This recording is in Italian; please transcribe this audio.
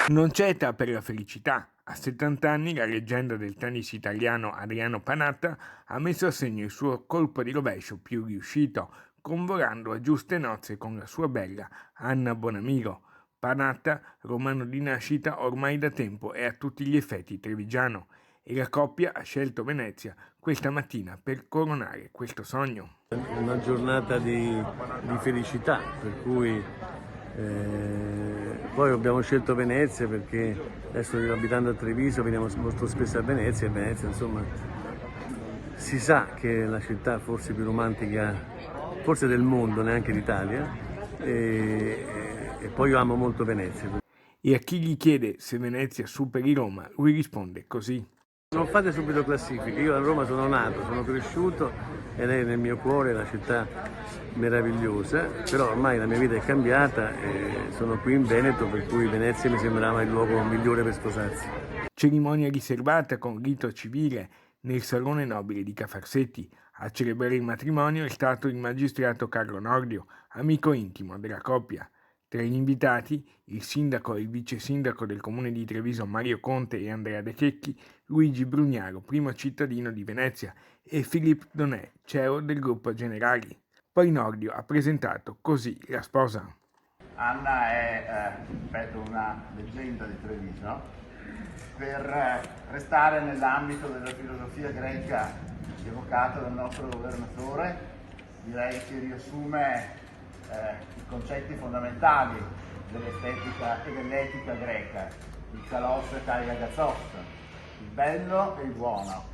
Non c'è età per la felicità. A 70 anni la leggenda del tennis italiano Adriano Panatta ha messo a segno il suo colpo di rovescio più riuscito, convolando a giuste nozze con la sua bella Anna Bonamigo. Panatta, romano di nascita, ormai da tempo è a tutti gli effetti trevigiano e la coppia ha scelto Venezia questa mattina per coronare questo sogno. È una giornata di felicità, per cui poi abbiamo scelto Venezia perché adesso io abitando a Treviso veniamo molto spesso a Venezia e Venezia insomma si sa che è la città forse più romantica, forse del mondo, neanche d'Italia, e poi io amo molto Venezia. E a chi gli chiede se Venezia superi Roma, lui risponde così. Non fate subito classifiche, io a Roma sono nato, sono cresciuto ed è nel mio cuore una città meravigliosa, però ormai la mia vita è cambiata e sono qui in Veneto, per cui Venezia mi sembrava il luogo migliore per sposarsi. Cerimonia riservata con rito civile nel Salone Nobile di Cafarsetti. A celebrare il matrimonio è stato il magistrato Carlo Nordio, amico intimo della coppia. Tra gli invitati il sindaco e il vice sindaco del comune di Treviso Mario Conte e Andrea De Checchi, Luigi Brugnaro, primo cittadino di Venezia, e Philippe Donnet, CEO del gruppo Generali. Poi Nordio ha presentato così la sposa. Anna è, ripeto, una leggenda di Treviso. Per restare nell'ambito della filosofia greca evocata dal nostro governatore, direi che riassume i concetti fondamentali dell'estetica e dell'etica greca, il kalos kai agazos, il bello e il buono.